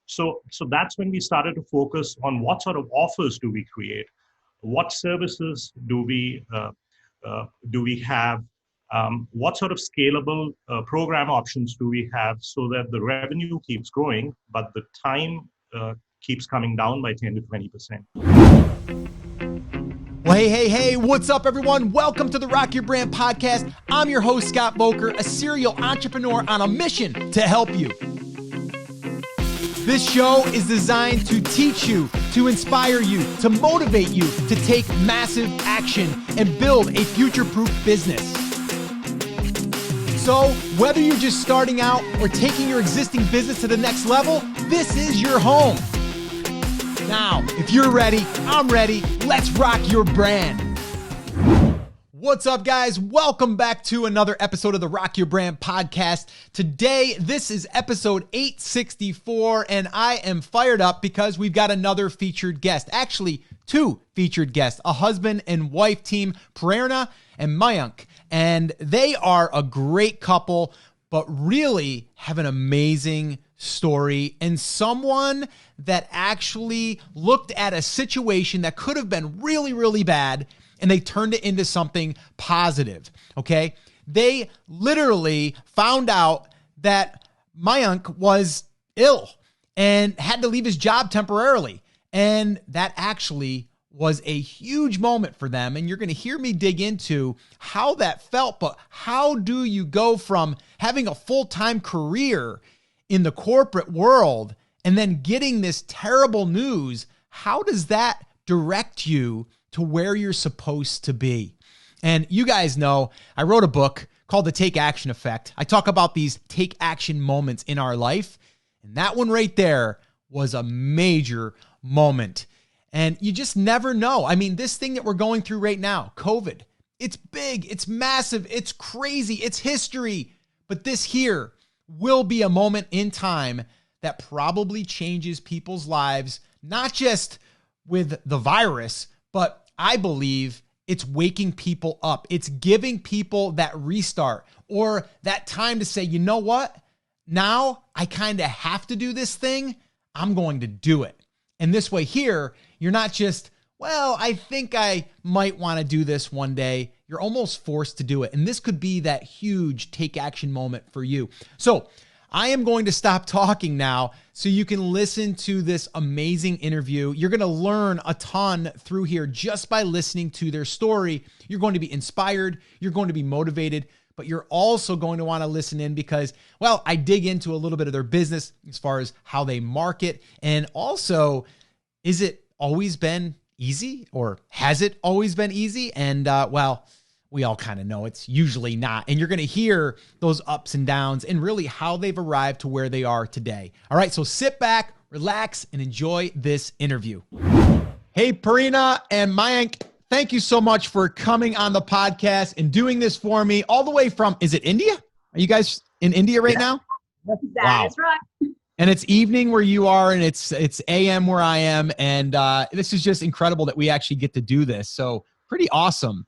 So that's when we started to focus on what sort of offers do we create, what services do we have, what sort of scalable program options do we have so that the revenue keeps growing, but the time keeps coming down by 10 to 20%. Well, hey, what's up, everyone? Welcome to the Rock Your Brand podcast. I'm your host, Scott Voelker, a serial entrepreneur on a mission to help you. This show is designed to teach you, to inspire you, to motivate you to take massive action and build a future-proof business. So, whether you're just starting out or taking your existing business to the next level, this is your home. Now, if you're ready, I'm ready. Let's rock your brand. What's up, guys? Welcome back to another episode of the Rock Your Brand podcast. Today, this is episode 864, and I am fired up because we've got another featured guest. Actually, two featured guests, a husband and wife team, Prerna and Mayank. And they are a great couple, but really have an amazing story and someone that actually looked at a situation that could have been really, really bad and they turned it into something positive, okay? They literally found out that Mayank was ill and had to leave his job temporarily. And that actually was a huge moment for them. And you're going to hear me dig into how that felt, but how do you go from having a full-time career in the corporate world and then getting this terrible news? How does that direct you to where you're supposed to be? And you guys know, I wrote a book called The Take Action Effect. I talk about these take action moments in our life. And that one right there was a major moment. And you just never know. I mean, this thing that we're going through right now, COVID, it's big, it's massive, it's crazy, it's history. But this here will be a moment in time that probably changes people's lives, not just with the virus, but I believe it's waking people up. It's giving people that restart or that time to say, you know what? Now I kind of have to do this thing. I'm going to do it. And this way here, you're not just, well, I think I might want to do this one day. You're almost forced to do it. And this could be that huge take action moment for you. So I am going to stop talking now so you can listen to this amazing interview. You're going to learn a ton through here just by listening to their story. You're going to be inspired. You're going to be motivated, but you're also going to want to listen in because, well, I dig into a little bit of their business as far as how they market. And also, is it always been easy or has it always been easy? And well, we all kind of know it's usually not. And you're going to hear those ups and downs and really how they've arrived to where they are today. All right, so sit back, relax, and enjoy this interview. Hey, Prerna and Mayank, thank you so much for coming on the podcast and doing this for me all the way from, is it India? Are you guys in India right now? That is right. And it's evening where you are, and it's AM where I am. And this is just incredible that we actually get to do this. So pretty awesome.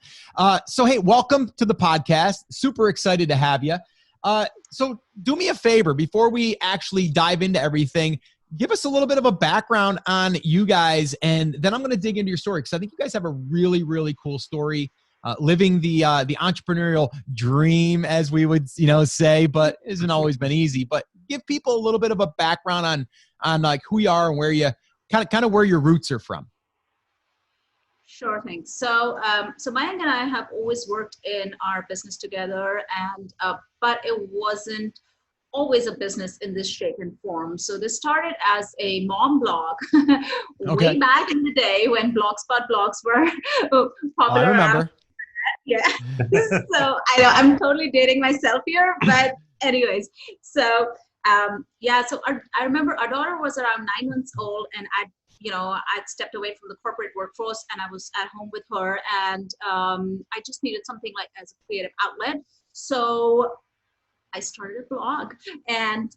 So, hey, welcome to the podcast. Super excited to have you. So do me a favor before we actually dive into everything. Give us a little bit of a background on you guys, and then I'm going to dig into your story because I think you guys have a really, really cool story, living the entrepreneurial dream, as we would say, but it hasn't always been easy. But give people a little bit of a background on like who you are and where you kind of where your roots are from. Sure thing. So Mayank and I have always worked in our business together, and but it wasn't always a business in this shape and form. So this started as a mom blog way back in the day when blogspot blogs were popular. I remember. Yeah. So I know I'm totally dating myself here, but anyways, so I remember our daughter was around 9 months old, and I'd stepped away from the corporate workforce and I was at home with her, and I just needed something like as a creative outlet. So I started a blog, and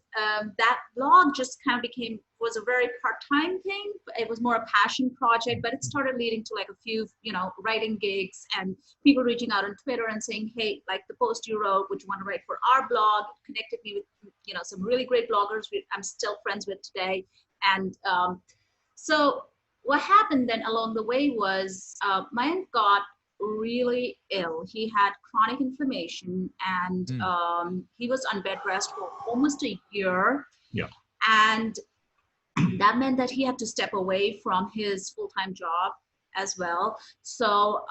that blog just kind of was a very part-time thing. It was more a passion project, but it started leading to like a few, writing gigs and people reaching out on Twitter and saying, hey, like the post you wrote, would you want to write for our blog? It connected me with, some really great bloggers I'm still friends with today. And so what happened then along the way was Mayank got really ill. He had chronic inflammation, and he was on bed rest for almost a year. Yeah. And that meant that he had to step away from his full-time job as well. So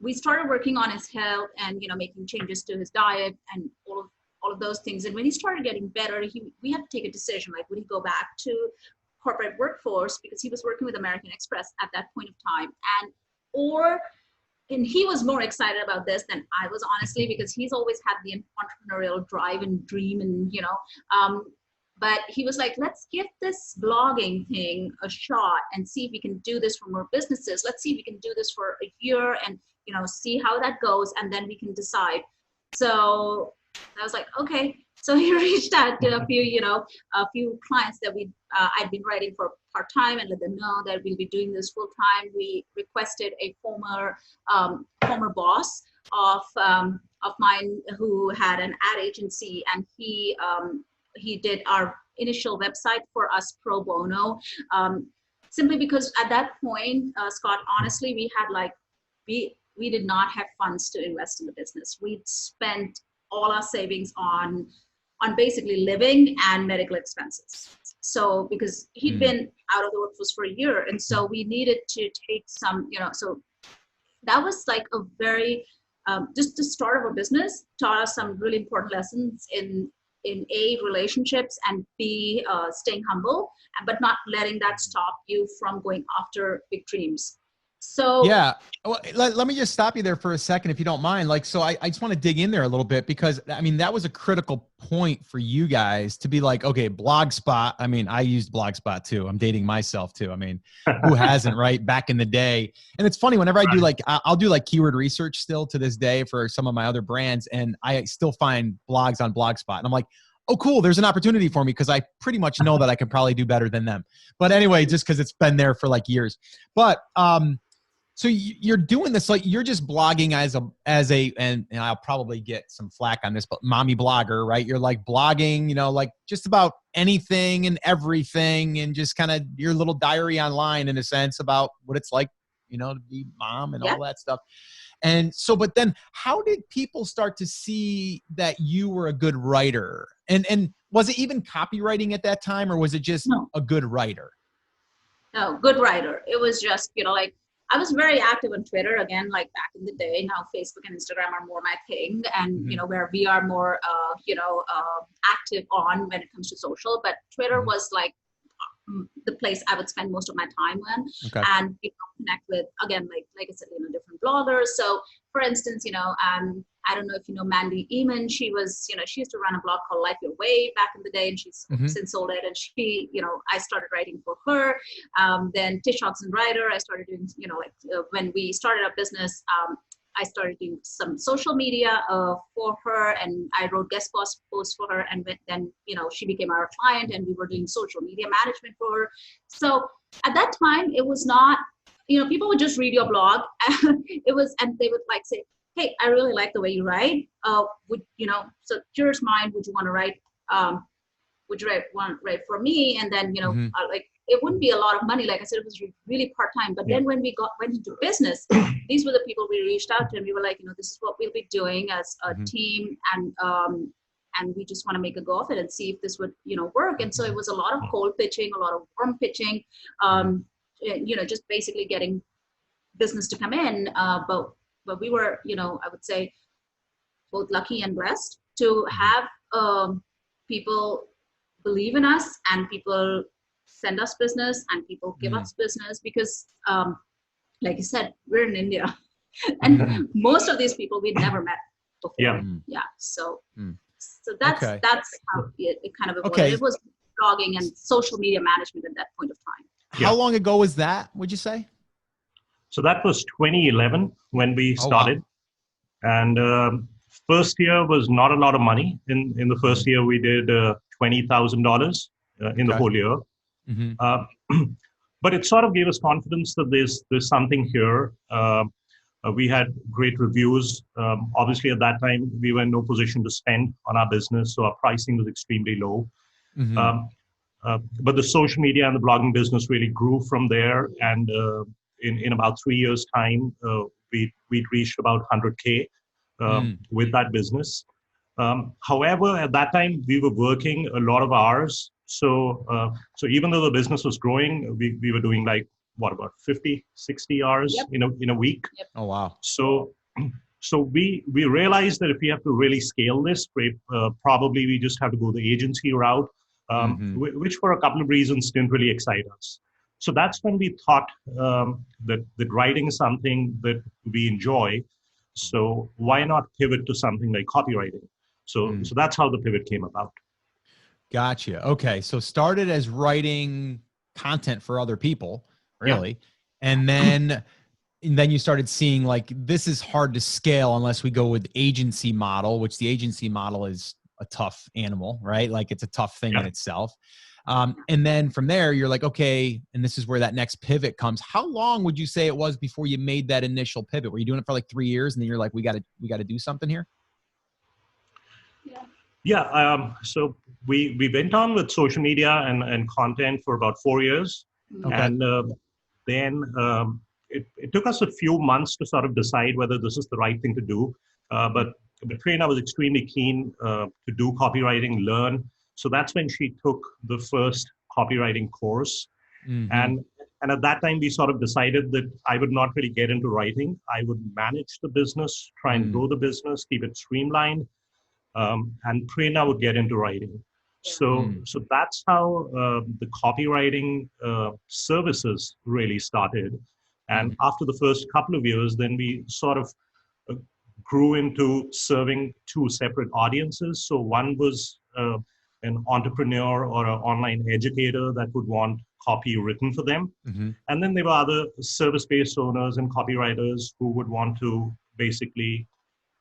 we started working on his health and, making changes to his diet and all of those things. And when he started getting better, we had to take a decision, like, would he go back to corporate workforce, because he was working with American Express at that point of time, and he was more excited about this than I was, honestly, because he's always had the entrepreneurial drive and dream, and but he was like, let's give this blogging thing a shot and see if we can do this for more businesses. Let's see if we can do this for a year and see how that goes, and then we can decide. So I was like, okay. So he reached out to a few clients that I'd been writing for part-time, and let them know that we'll be doing this full-time. We requested a former boss of mine who had an ad agency, and he did our initial website for us pro bono, simply because at that point, Scott, honestly, we did not have funds to invest in the business. We'd spent all our savings on basically living and medical expenses. So because he'd been out of the workforce for a year, and so we needed to take some, so that was like a very, just the start of a business, taught us some really important lessons in A, relationships, and B, staying humble, but not letting that stop you from going after big dreams. So yeah, well, let me just stop you there for a second, if you don't mind. Like, so I just want to dig in there a little bit, because I mean, that was a critical point for you guys to be like, okay, Blogspot. I mean, I used Blogspot too. I'm dating myself too. I mean, who hasn't, right? Back in the day. And it's funny, whenever I do I'll do like keyword research still to this day for some of my other brands, and I still find blogs on Blogspot, and I'm like, oh, cool, there's an opportunity for me, because I pretty much know that I can probably do better than them. But anyway, just because it's been there for like years. But so you're doing this, like, you're just blogging as a and I'll probably get some flack on this, but mommy blogger, right? You're like blogging, like just about anything and everything, and just kind of your little diary online, in a sense, about what it's like, to be mom and all that stuff. And so, but then how did people start to see that you were a good writer? And was it even copywriting at that time, or was it just a good writer? No, good writer. It was just, I was very active on Twitter, again, like back in the day. Now Facebook and Instagram are more my thing, and where we are more active on when it comes to social. But Twitter was like the place I would spend most of my time on, and connect with, again, like I said, different bloggers. So for instance, I don't know if you know Mandy Eamon. She was, she used to run a blog called Life Your Way back in the day, and she's since sold it. And she, I started writing for her. Then Tish Oxen Writer, I started doing, when we started our business, I started doing some social media for her, and I wrote guest posts for her. And then, she became our client, and we were doing social media management for her. So at that time, it was not, people would just read your blog. And they would like say, hey, I really like the way you write. So here's mine. Would you want to write? Would you want to write for me? And then, it wouldn't be a lot of money. Like I said, it was really part-time. But then when we went into business, these were the people we reached out to, and we were like, this is what we'll be doing as a team. And we just want to make a go of it and see if this would, work. And so it was a lot of cold pitching, a lot of warm pitching, just basically getting business to come in. But we were, I would say, both lucky and blessed to have people believe in us, and people send us business, and people give us business, because, like you said, we're in India, and most of these people we'd never met before. Yeah. So that's how it kind of evolved. It was blogging and social media management at that point of time. How long ago was that, would you say? So that was 2011 when we started. And first year was not a lot of money. In the first year, we did $20,000 in the whole year. But it sort of gave us confidence that there's something here. We had great reviews. Obviously, at that time, we were in no position to spend on our business, so our pricing was extremely low. But the social media and the blogging business really grew from there. And in about 3 years' time, we'd reached about 100K with that business. However, at that time, we were working a lot of hours. So even though the business was growing, we were doing like, what, about 50, 60 hours in a week. Yep. Oh, wow. So we realized that if we have to really scale this, probably we just have to go the agency route, which for a couple of reasons didn't really excite us. So that's when we thought that writing is something that we enjoy. So why not pivot to something like copywriting? So that's how the pivot came about. Gotcha. Okay. So started as writing content for other people, really. Yeah. And then you started seeing like, this is hard to scale unless we go with agency model, which the agency model is a tough animal, right? Like it's a tough thing in itself. And then from there, you're like, okay, and this is where that next pivot comes. How long would you say it was before you made that initial pivot? Were you doing it for like 3 years and then you're like, we got to do something here? Yeah. So we went on with social media and content for about 4 years. Okay. And then it took us a few months to sort of decide whether this is the right thing to do. But Prerna was extremely keen to do copywriting, learn. So that's when she took the first copywriting course. And at that time, we sort of decided that I would not really get into writing. I would manage the business, try and grow the business, keep it streamlined. And Prerna would get into writing. So that's how the copywriting services really started. And after the first couple of years, then we sort of grew into serving two separate audiences. So one was an entrepreneur or an online educator that would want copy written for them. And then there were other service-based owners and copywriters who would want to basically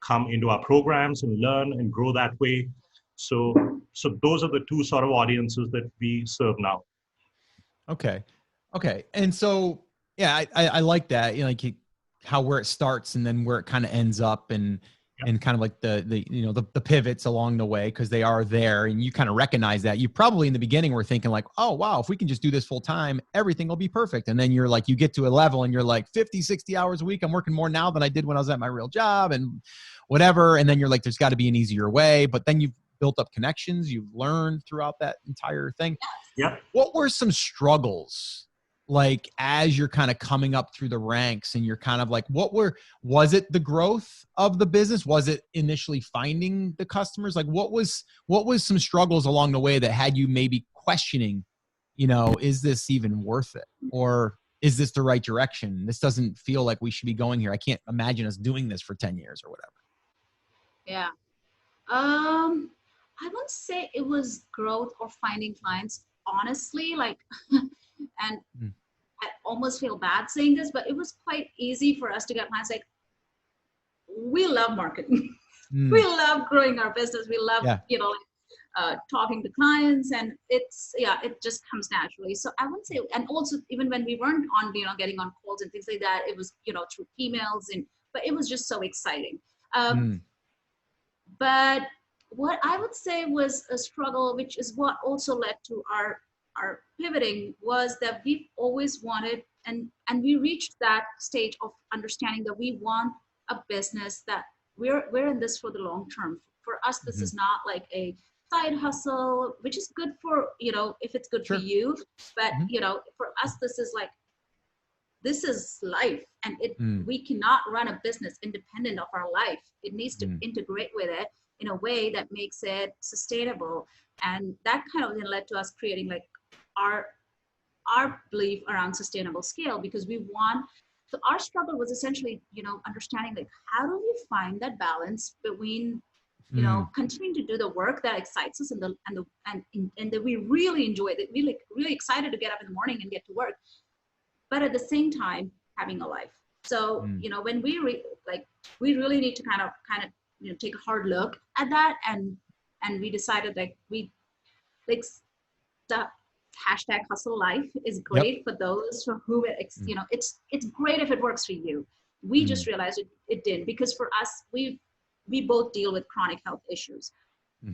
come into our programs and learn and grow that way. So those are the two sort of audiences that we serve now. Okay. And so, yeah, I like that, like how where it starts and then where it kind of ends up and kind of like the pivots along the way, because they are there and you kind of recognize that. You probably in the beginning were thinking like, oh, wow, if we can just do this full time, everything will be perfect. And then you're like, you get to a level and you're like 50, 60 hours a week. I'm working more now than I did when I was at my real job and whatever. And then you're like, there's got to be an easier way. But then you've built up connections. You've learned throughout that entire thing. Yeah. What were some struggles like as you're kind of coming up through the ranks and you're kind of like, was it the growth of the business? Was it initially finding the customers? Like what was some struggles along the way that had you maybe questioning, is this even worth it? Or is this the right direction? This doesn't feel like we should be going here. I can't imagine us doing this for 10 years or whatever. Yeah. I wouldn't say it was growth or finding clients, honestly, like, and I almost feel bad saying this, but it was quite easy for us to get clients. Like, we love marketing. We love growing our business. We love, talking to clients, and it just comes naturally. So I wouldn't say, and also even when we weren't on, getting on calls and things like that, it was, through emails but it was just so exciting. But what I would say was a struggle, which is what also led to our pivoting, was that we've always wanted, and we reached that stage of understanding that we want a business that we're in this for the long term. For us, this is not like a side hustle, which is good for, if it's good for you, but for us, this is life, and we cannot run a business independent of our life. It needs to integrate with it in a way that makes it sustainable. And that kind of then led to us creating like our belief around sustainable scale, because so our struggle was essentially, understanding like, how do we find that balance between, continuing to do the work that excites us and that we really enjoy, that we like really excited to get up in the morning and get to work, but at the same time having a life. So, when we really need to kind of, take a hard look at that. And we decided like the hashtag hustle life is great for those for whom it's great if it works for you. We just realized it didn't, because for us, we both deal with chronic health issues.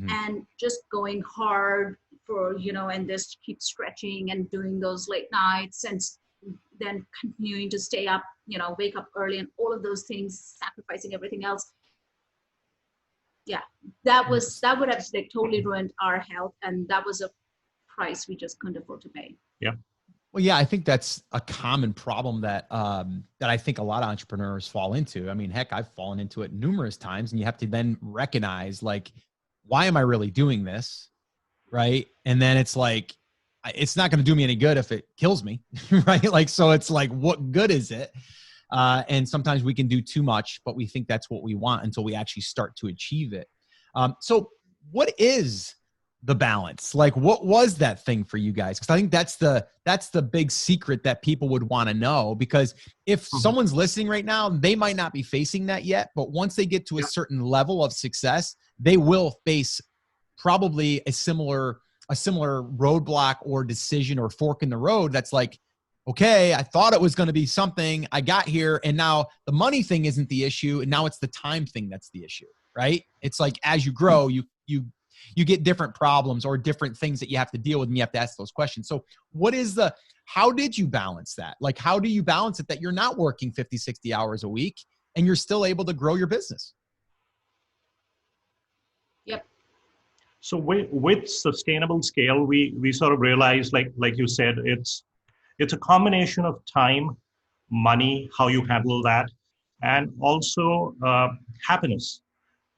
and just going hard for, and just keep stretching and doing those late nights and then continuing to stay up, wake up early and all of those things, sacrificing everything else. Yeah, that would have like totally ruined our health, and that was a price we just couldn't afford to pay. Yeah. Well, yeah, I think that's a common problem that I think a lot of entrepreneurs fall into. I mean, heck, I've fallen into it numerous times, and you have to then recognize, like, why am I really doing this? Right. And then it's like, it's not going to do me any good if it kills me. Right. Like, so it's like, what good is it? And sometimes we can do too much, but we think that's what we want until we actually start to achieve it. So what is the balance? Like, what was that thing for you guys? Because I think that's the big secret that people would want to know, because if someone's listening right now, they might not be facing that yet, but once they get to a certain level of success, they will face probably a similar roadblock or decision or fork in the road. That's like, okay, I thought it was going to be something, I got here, and now the money thing isn't the issue, and now it's the time thing that's the issue, right? It's like, as you grow, you get different problems or different things that you have to deal with, and you have to ask those questions. So how did you balance that? Like, how do you balance it that you're not working 50, 60 hours a week and you're still able to grow your business? Yep. So with sustainable scale, we sort of realized, like you said, it's a combination of time, money, how you handle that, and also happiness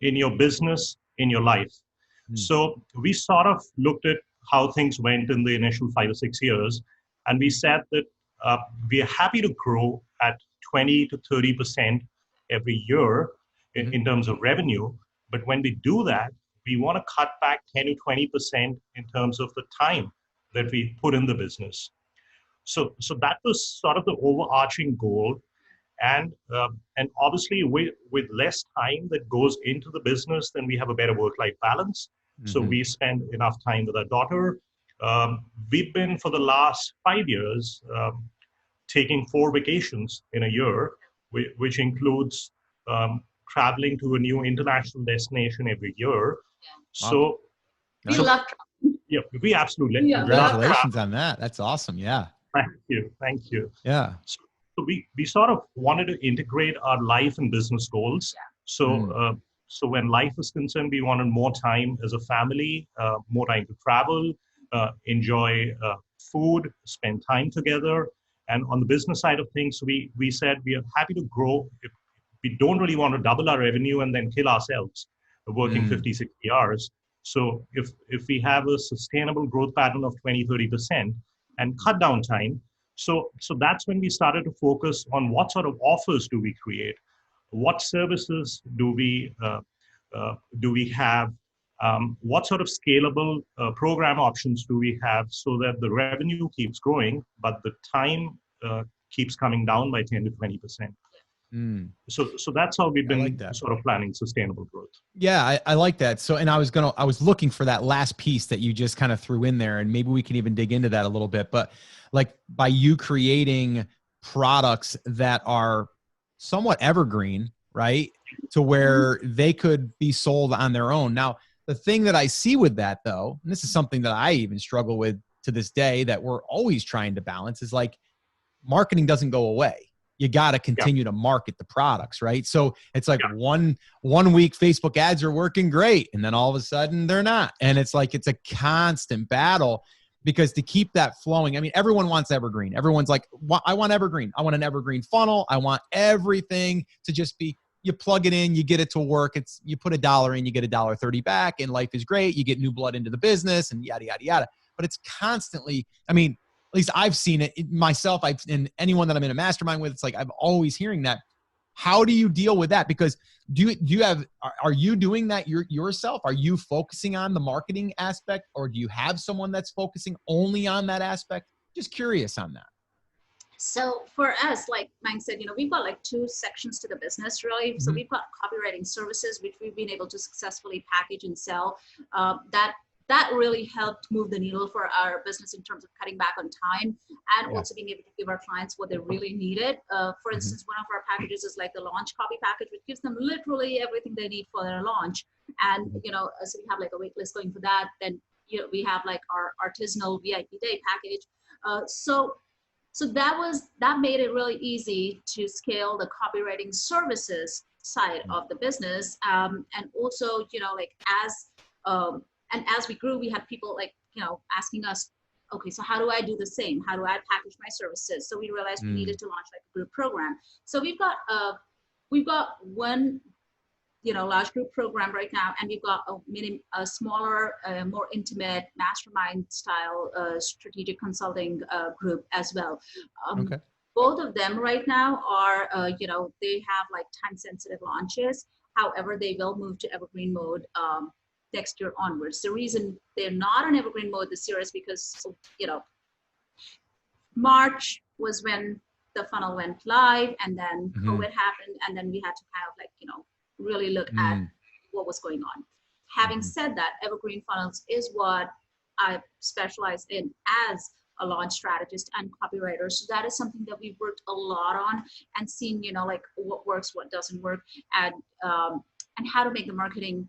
in your business, in your life. So we sort of looked at how things went in the initial 5 or 6 years, and we said that we are happy to grow at 20 to 30% every year in terms of revenue. But when we do that, we want to cut back 10 to 20% in terms of the time that we put in the business. So that was sort of the overarching goal. And obviously with less time that goes into the business, then we have a better work-life balance. So we spend enough time with our daughter. We've been, for the last 5 years, taking 4 vacations in a year, which includes traveling to a new international destination every year. Wow. So we love traveling. Yeah, we absolutely. Yeah. Congratulations on that. That's awesome. Yeah. Thank you. Yeah. So we sort of wanted to integrate our life and business goals. So so when life is concerned, we wanted more time as a family, more time to travel, enjoy food, spend time together. And on the business side of things, we said we are happy to grow. We don't really want to double our revenue and then kill ourselves working 50, 60 hours. So if we have a sustainable growth pattern of 20, 30% and cut down time, so that's when we started to focus on what sort of offers do we create, what services do we have, what sort of scalable program options do we have, so that the revenue keeps growing, but the time keeps coming down by 10 to 20%. So that's how we've been sort of planning sustainable growth. Yeah, I like that. So, and I was looking for that last piece that you just kind of threw in there, and maybe we can even dig into that a little bit. But like, by you creating products that are somewhat evergreen, right, to where they could be sold on their own. Now, the thing that I see with that, though, and this is something that I even struggle with to this day, that we're always trying to balance, is like, marketing doesn't go away. You got to continue to market the products, right? So it's like one week Facebook ads are working great, and then all of a sudden they're not. And it's like, it's a constant battle, because to keep that flowing, I mean, everyone wants evergreen. Everyone's like, I want evergreen. I want an evergreen funnel. I want everything to just be, you plug it in, you get it to work. You put $1 in, you get $1.30 back, and life is great. You get new blood into the business, and yada, yada, yada. But it's constantly, I mean, at least I've seen it myself. And anyone that I'm in a mastermind with, it's like, I'm always hearing that. How do you deal with that? Because are you doing that yourself? Are you focusing on the marketing aspect, or do you have someone that's focusing only on that aspect? Just curious on that. So for us, like Mayank said, we've got like 2 sections to the business, really. So we've got copywriting services, which we've been able to successfully package and sell. That that really helped move the needle for our business in terms of cutting back on time and also being able to give our clients what they really needed. For instance, one of our packages is like the launch copy package, which gives them literally everything they need for their launch. And, so we have like a wait list going for that. Then, we have like our artisanal VIP day package. So that made it really easy to scale the copywriting services side of the business. And also, as we grew, we had people asking us, okay, so how do I do the same? How do I package my services? So we realized we needed to launch like a group program. So we've got one, large group program right now, and we've got a smaller, more intimate mastermind style strategic consulting group as well. Both of them right now are, they have like time sensitive launches. However, they will move to evergreen mode next year onwards. The reason they're not on evergreen mode this year is because, March was when the funnel went live, and then COVID happened, and then we had to kind of really look at what was going on. Having said that, evergreen funnels is what I specialize in as a launch strategist and copywriter. So that is something that we've worked a lot on and seen, what works, what doesn't work, and how to make the marketing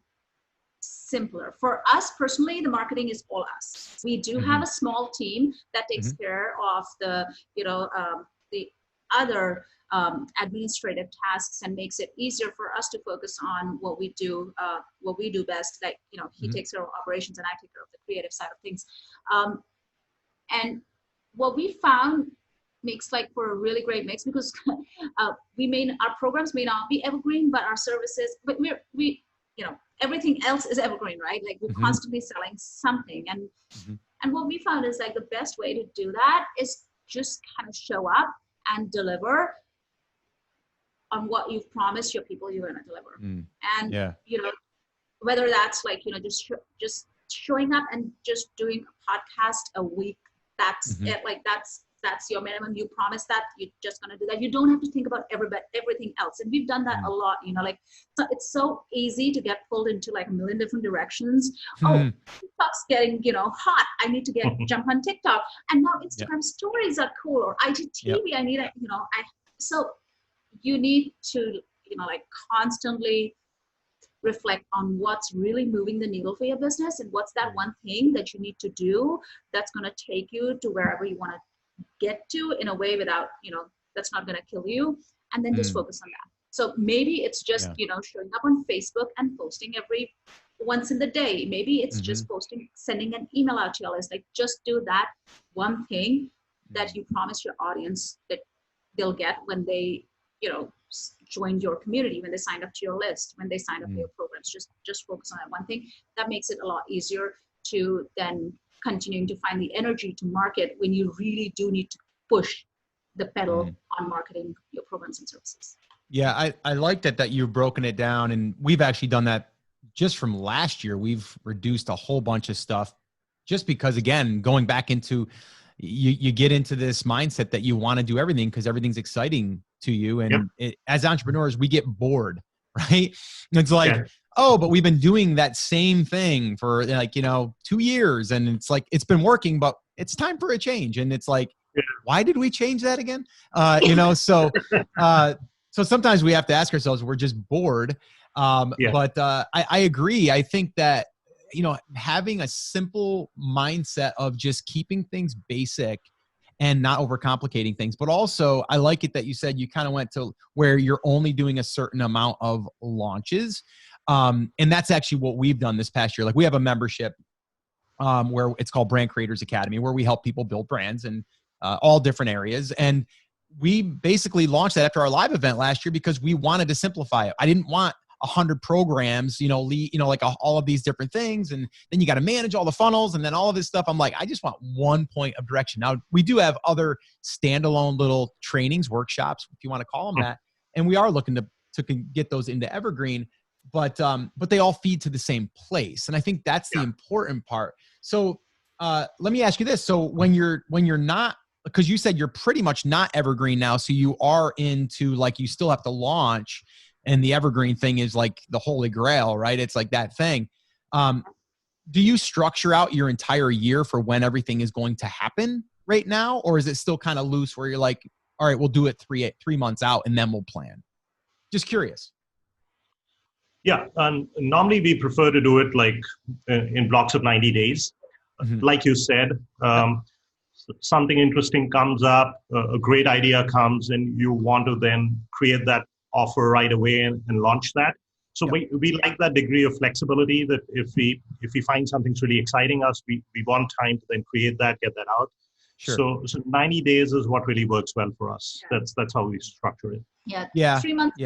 simpler. For us personally, the marketing is all us. We do have a small team that takes care of the other administrative tasks and makes it easier for us to focus on what we do best. Like, he takes care of operations and I take care of the creative side of things. And what we found makes for a really great mix, because our programs may not be evergreen, but our services, but we everything else is evergreen, right? Like, we're constantly selling something. And what we found is the best way to do that is just kind of show up and deliver on what you've promised your people you're going to deliver. And, whether that's just showing up and just doing a podcast a week, that's it. That's your minimum. You promise that you're just going to do that. You don't have to think about everything else. And we've done that a lot, so it's so easy to get pulled into a million different directions. Oh, TikTok's getting, hot. I need to jump on TikTok. And now Instagram stories are cool, or IGTV. I need it, so you need to, constantly reflect on what's really moving the needle for your business, and what's that one thing that you need to do that's going to take you to wherever you want to get to in a way without, that's not going to kill you, and then just focus on that. So maybe it's just, showing up on Facebook and posting every once in the day. Maybe it's just sending an email out to your list. Just do that one thing that you promise your audience that they'll get when they, joined your community, when they signed up to your list, when they signed up for your programs. Just focus on that one thing. That makes it a lot easier to then continuing to find the energy to market when you really do need to push the pedal on marketing your programs and services. Yeah, I like that you've broken it down, and we've actually done that just from last year. We've reduced a whole bunch of stuff just because, again, going back into, you get into this mindset that you want to do everything because everything's exciting to you. And as entrepreneurs, we get bored, right? It's oh, but we've been doing that same thing for 2 years, and it's been working, but it's time for a change. And it's why did we change that again? So sometimes we have to ask ourselves, we're just bored. But I agree. I think that, having a simple mindset of just keeping things basic and not overcomplicating things. But also, I like it that you said you kind of went to where you're only doing a certain amount of launches. And that's actually what we've done this past year. We have a membership where it's called Brand Creators Academy, where we help people build brands in all different areas. And we basically launched that after our live event last year because we wanted to simplify it. I didn't want 100 programs, all of these different things. And then you got to manage all the funnels and then all of this stuff. I'm I just want one point of direction. Now, we do have other standalone little trainings, workshops, if you want to call them that. And we are looking to get those into Evergreen, but they all feed to the same place. And I think that's the important part. So let me ask you this. So when you're not, because you said you're pretty much not Evergreen now. So you are into you still have to launch. And the Evergreen thing is the holy grail, right? It's that thing. do you structure out your entire year for when everything is going to happen right now? Or is it still kind of loose where you're like, all right, we'll do it 3 months out and then we'll plan? Just curious. Yeah, and normally we prefer to do it like in blocks of 90 days. Like you said, something interesting comes up, a great idea comes, and you want to then create that offer right away and launch that. So we like that degree of flexibility, that if we find something's really exciting us, we want time to then create that, get that out. Sure. So 90 days is what really works well for us. Yeah. That's how we structure it. Yeah. 3 months,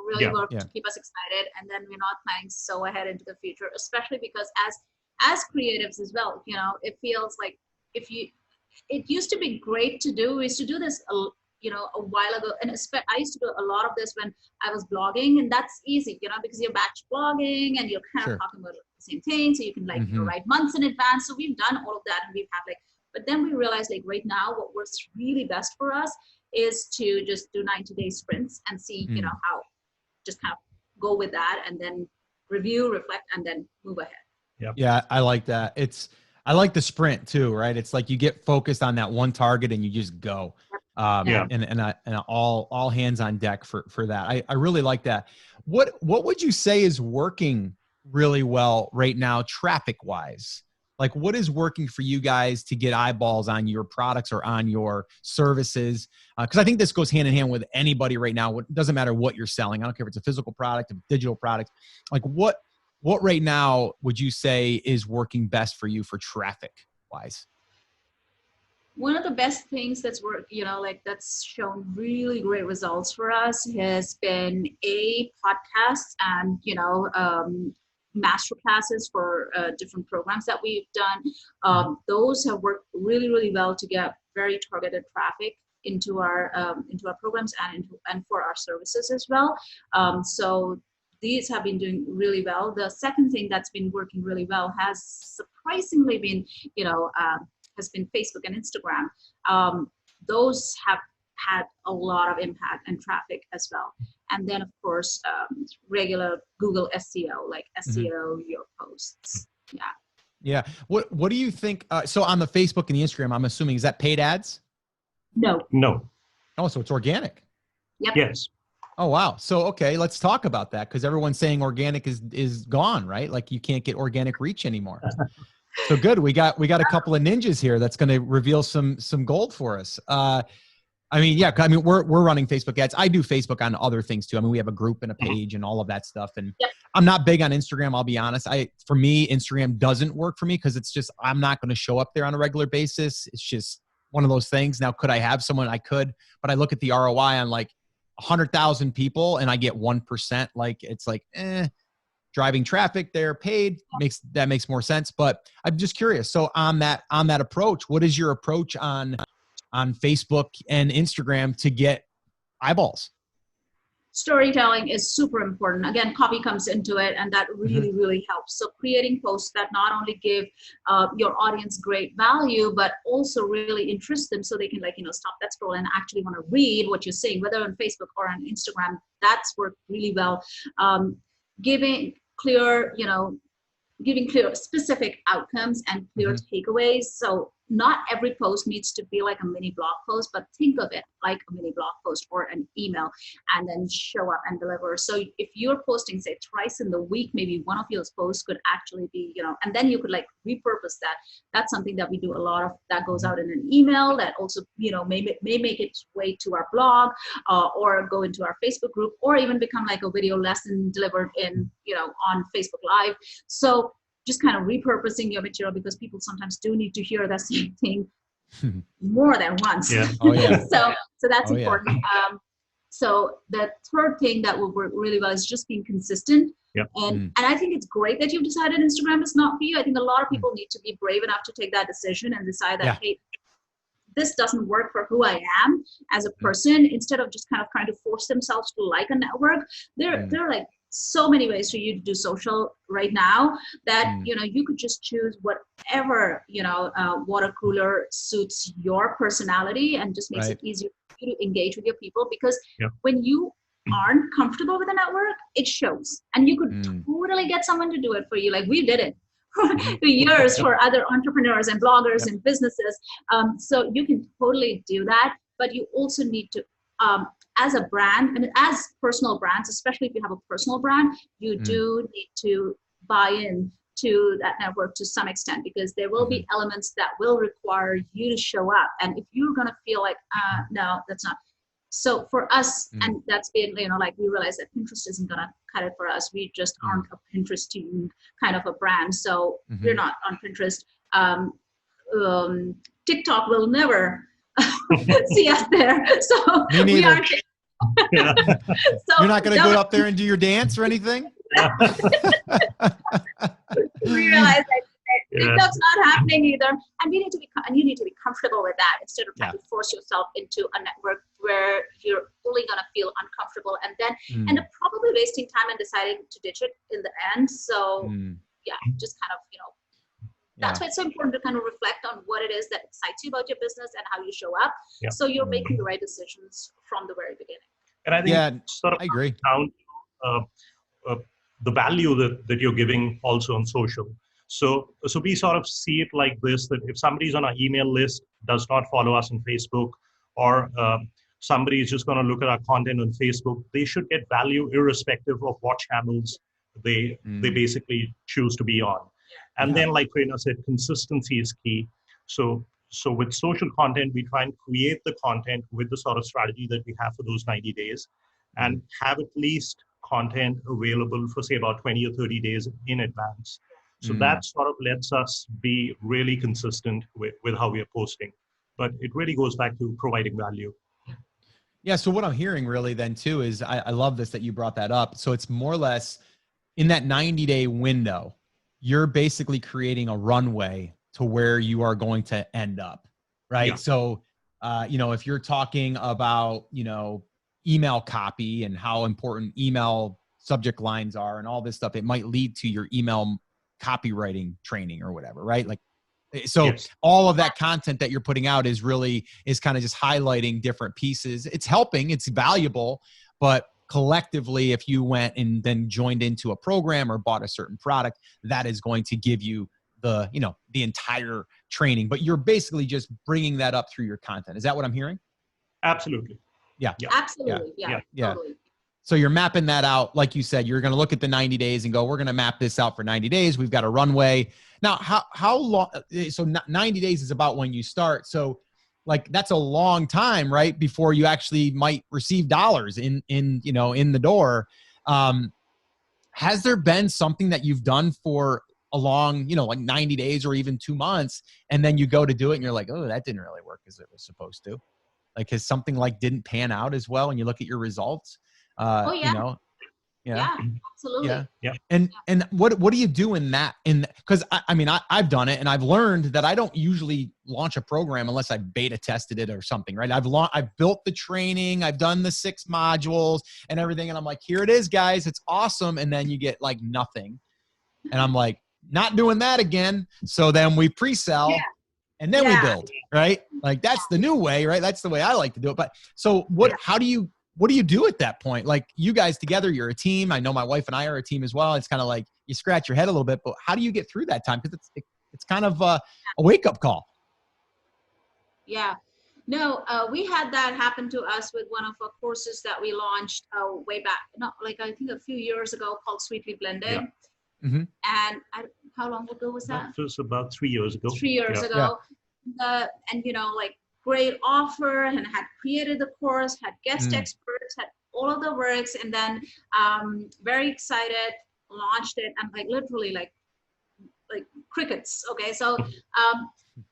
really work to keep us excited, and then we're not planning so ahead into the future, especially because as creatives as well, it feels like it used to be great to do. We used to do this a while ago, and I used to do a lot of this when I was blogging, and that's easy, because you're batch blogging and you're kind of talking about the same thing, so you can write months in advance. So we've done all of that, and we've had but then we realized right now what works really best for us is to just do 90-day sprints and see, how, just kind of go with that and then review, reflect, and then move ahead. Yep. Yeah, I like that. I like the sprint too, right? It's like you get focused on that one target and you just go. And all hands on deck for that. I really like that. What would you say is working really well right now, traffic wise? Like, what is working for you guys to get eyeballs on your products or on your services? Because I think this goes hand in hand with anybody right now. It doesn't matter what you're selling. I don't care if it's a physical product, a digital product. Like, what right now would you say is working best for you for traffic wise? One of the best things that's worked, that's shown really great results for us has been podcasts and, master classes for different programs that we've done. Those have worked really, really well to get very targeted traffic into our programs and for our services as well. So these have been doing really well. The second thing that's been working really well has surprisingly been, has been Facebook and Instagram. Those have had a lot of impact and traffic as well. And then, of course, regular Google SEO, like SEO your posts. Yeah. Yeah. What do you think? So on the Facebook and the Instagram, I'm assuming, is that paid ads? No. Oh, so it's organic. Yep. Yes. Oh, wow. So, okay, let's talk about that, because everyone's saying organic is gone, right? Like you can't get organic reach anymore. So good. We got a couple of ninjas here that's going to reveal some gold for us. We're running Facebook ads. I do Facebook on other things too. I mean, we have a group and a page and all of that stuff. And I'm not big on Instagram. I'll be honest. For me, Instagram doesn't work for me because it's just, I'm not going to show up there on a regular basis. It's just one of those things. Now, could I have someone? I could, but I look at the ROI on like 100,000 people and I get 1%. Like, it's like, driving traffic there, paid makes more sense. But I'm just curious. So on that approach, what is your approach on Facebook and Instagram to get eyeballs? Storytelling is super important. Again, copy comes into it, and that really, really helps. So creating posts that not only give your audience great value, but also really interest them so they can stop that scroll and actually want to read what you're saying, whether on Facebook or on Instagram. That's worked really well. Giving clear specific outcomes and clear takeaways. So not every post needs to be like a mini blog post, but think of it like a mini blog post or an email, and then show up and deliver. So if you're posting, say, twice in the week, maybe one of your posts could actually be, and then you could repurpose that. That's something that we do a lot of, that goes out in an email that also, may make its way to our blog or go into our Facebook group, or even become like a video lesson delivered in, on Facebook Live. So just kind of repurposing your material, because people sometimes do need to hear the same thing more than once. Yeah. Oh, yeah. so that's important. Yeah. So the third thing that will work really well is just being consistent. Yep. And I think it's great that you've decided Instagram is not for you. I think a lot of people need to be brave enough to take that decision and decide that, hey, this doesn't work for who I am as a person, instead of just kind of trying to force themselves to like a network. There are like so many ways for you to do social right now that, you could just choose whatever, water cooler suits your personality and just makes it easier for you to engage with your people. Because when you aren't comfortable with a network, it shows. And you could totally get someone to do it for you. Like we did it years for other entrepreneurs and bloggers and businesses. So you can totally do that, but you also need to, as a brand, and as personal brands, especially if you have a personal brand, you do need to buy in to that network to some extent, because there will be elements that will require you to show up. And if you're going to feel like, no, that's not. So for us, and that's been, like we realized that Pinterest isn't going to cut it for us. We just aren't a Pinteresting kind of a brand. So we're not on Pinterest. TikTok will never see us there. So me neither. we are. So you're not going to go up there and do your dance or anything? We realize that TikTok's not happening either, and you need to be comfortable with that instead of trying to force yourself into a network where you're only going to feel uncomfortable and then end up probably wasting time and deciding to ditch it in the end. So just kind of that's why it's so important to kind of reflect on what it is that excites you about your business and how you show up, so you're making the right decisions from the very beginning. And I think I agree. Down, the value that you're giving also on social. So we sort of see it like this, that if somebody's on our email list, does not follow us on Facebook, or somebody is just going to look at our content on Facebook, they should get value irrespective of what channels they basically choose to be on. And then, like Prerna said, consistency is key. So with social content, we try and create the content with the sort of strategy that we have for those 90 days and have at least content available for, say, about 20 or 30 days in advance. So that sort of lets us be really consistent with how we are posting. But it really goes back to providing value. Yeah. So what I'm hearing really then too is, I love this that you brought that up. So it's more or less in that 90-day window, you're basically creating a runway to where you are going to end up, right? Yeah. So, if you're talking about, email copy and how important email subject lines are and all this stuff, it might lead to your email copywriting training or whatever, right? Like, so all of that content that you're putting out is kind of just highlighting different pieces. It's helping, it's valuable, but collectively, if you went and then joined into a program or bought a certain product, that is going to give you the entire training, but you're basically just bringing that up through your content. Is that what I'm hearing? Absolutely. Yeah. Absolutely. Yeah. Totally. So you're mapping that out. Like you said, you're going to look at the 90 days and go, we're going to map this out for 90 days. We've got a runway. Now, how long? So 90 days is about when you start. So like, that's a long time, right? Before you actually might receive dollars in the door. Has there been something that you've done for a long, like 90 days or even 2 months, and then you go to do it and you're like, oh, that didn't really work as it was supposed to? Like, has something like didn't pan out as well and you look at your results? Yeah, absolutely. Yeah. And what do you do in that? Because I've done it and I've learned that I don't usually launch a program unless I beta tested it or something, right? I've built the training, I've done the 6 modules and everything, and I'm like, here it is, guys, it's awesome. And then you get like nothing, and I'm like, not doing that again. So then we pre-sell. And then we build, right? Like, that's the new way, right? That's the way I like to do it. But so what do you do at that point? Like, you guys together, you're a team. I know my wife and I are a team as well. It's kind of like you scratch your head a little bit, but how do you get through that time? Because it's kind of a wake-up call. Yeah. No, we had that happen to us with one of our courses that we launched way back, I think a few years ago, called Sweetly Blended. Yeah. Mm-hmm. And how long ago was that? That was about 3 years ago. 3 years ago. Yeah. And great offer, and had created the course, had guest experts, had all of the works, and then very excited, launched it, and literally like crickets. Okay, so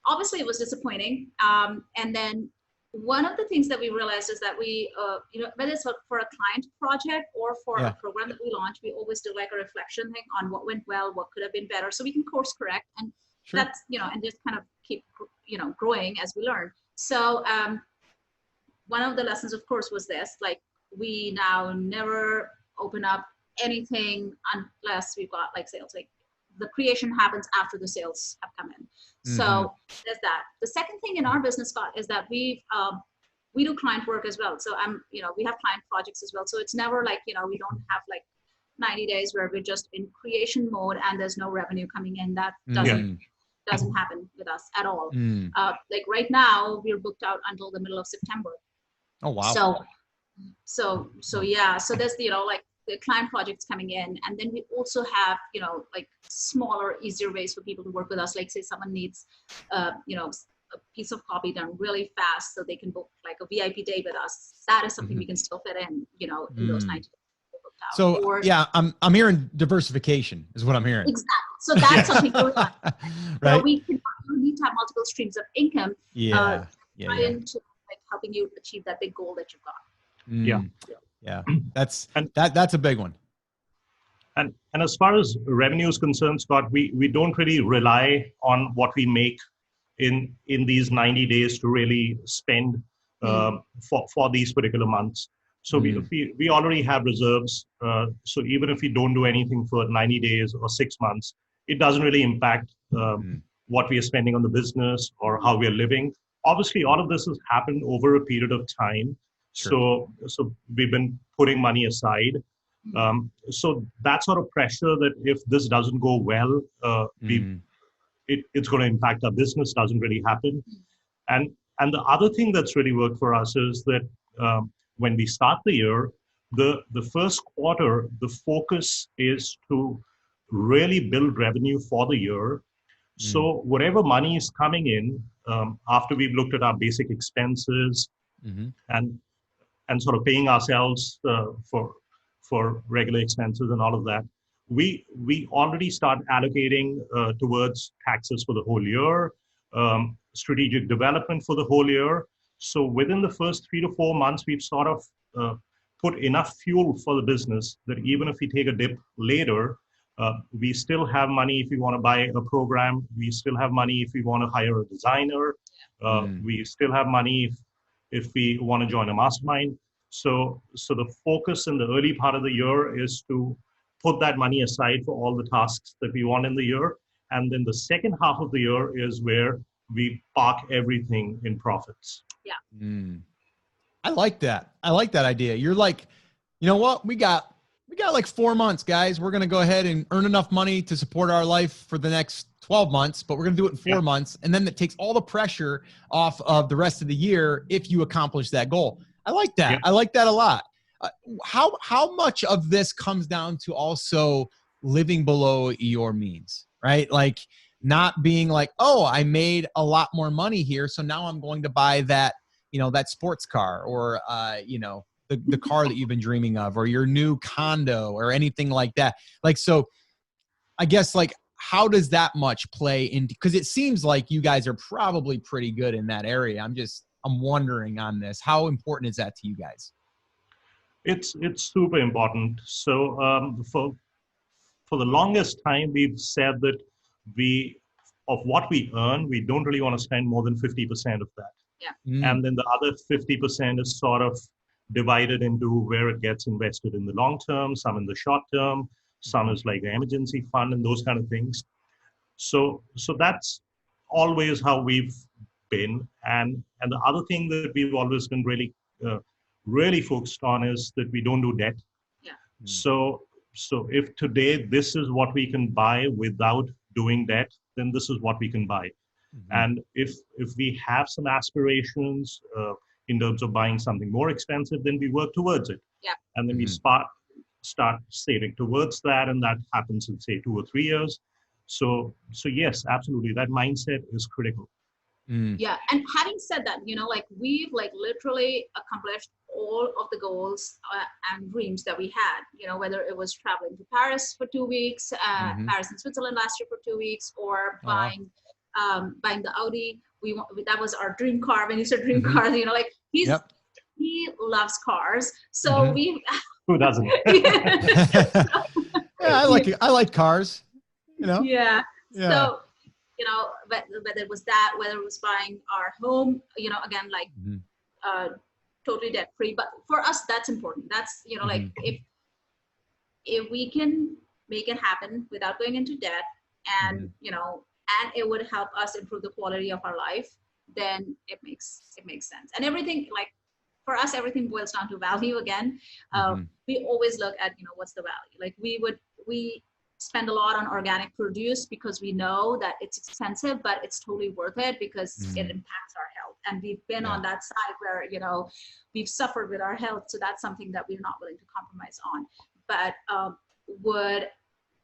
obviously it was disappointing. And then one of the things that we realized is that we, whether it's for a client project or for a program that we launch, we always do like a reflection thing on what went well, what could have been better, so we can course correct, and that's, and just kind of keep, growing as we learn. So one of the lessons, of course, was this: we now never open up anything unless we've got sales. The creation happens after the sales have come in. So there's that. The second thing in our business, Scott, is that we do client work as well. So we have client projects as well. So it's never we don't have 90 days where we're just in creation mode and there's no revenue coming in. That doesn't happen with us at all. Like right now, we're booked out until the middle of September. Oh, wow. So yeah, so there's, like the client projects coming in, and then we also have, like smaller, easier ways for people to work with us. Like say someone needs, a piece of copy done really fast so they can book like a VIP day with us. That is something we can still fit in, in those 90 days. So yeah, I'm hearing diversification is what I'm hearing. Exactly. So that's something really fun. Right. We need to have multiple streams of income. Into like helping you achieve that big goal that you've got. Yeah. That's a big one. And as far as revenue is concerned, Scott, we don't really rely on what we make in these 90 days to really spend for these particular months. So we already have reserves. So even if we don't do anything for 90 days or 6 months, it doesn't really impact what we are spending on the business or how we are living. Obviously, all of this has happened over a period of time. Sure. So we've been putting money aside. So that sort of pressure that if this doesn't go well, it's going to impact our business doesn't really happen. And the other thing that's really worked for us is that when we start the year, the first quarter, the focus is to really build revenue for the year. So whatever money is coming in after we've looked at our basic expenses and sort of paying ourselves for regular expenses and all of that, we already start allocating towards taxes for the whole year, strategic development for the whole year. So within the first 3 to 4 months, we've sort of put enough fuel for the business that even if we take a dip later, we still have money if we want to buy a program. We still have money if we want to hire a designer. We still have money if we want to join a mastermind. So the focus in the early part of the year is to put that money aside for all the tasks that we want in the year. And then the second half of the year is where we park everything in profits. Yeah. I like that. I like that idea. You're like, you know what? We got like 4 months, guys. We're going to go ahead and earn enough money to support our life for the next 12 months, but we're going to do it in 4 months. And then that takes all the pressure off of the rest of the year if you accomplish that goal. I like that. I like that a lot. How much of this comes down to also living below your means, right? Like not being like, oh, I made a lot more money here, so now I'm going to buy that, that sports car or, the car that you've been dreaming of or your new condo or anything like that. Like, so I guess like, how does that much play into, because it seems like you guys are probably pretty good in that area. I'm wondering on this, how important is that to you guys? It's super important. So for the longest time, we've said that of what we earn, we don't really want to spend more than 50% of that. Yeah. And then the other 50% is sort of divided into where it gets invested in the long term, some in the short term, some is like the emergency fund and those kind of things. So that's always how we've been. And the other thing that we've always been really focused on is that we don't do debt. Yeah. So if today this is what we can buy without doing debt, then this is what we can buy. And if we have some aspirations in terms of buying something more expensive, then we work towards it. Yeah. And then we start saving towards that, and that happens in say 2 or 3 years. So yes, absolutely, that mindset is critical. Yeah, and having said that, like we've like literally accomplished all of the goals and dreams that we had. Whether it was traveling to Paris for 2 weeks, Paris and Switzerland last year for 2 weeks, or buying the Audi. That was our dream car. When you said dream car, like he loves cars. So who doesn't? I like cars. Yeah. So whether it was that, whether it was buying our home, again, like totally debt free. But for us, that's important. That's like if we can make it happen without going into debt, and and it would help us improve the quality of our life, then it makes sense. And everything, like for us, everything boils down to value again. We always look at, what's the value? Like we spend a lot on organic produce because we know that it's expensive, but it's totally worth it because it impacts our health. And we've been on that side where, we've suffered with our health. So that's something that we're not willing to compromise on. But would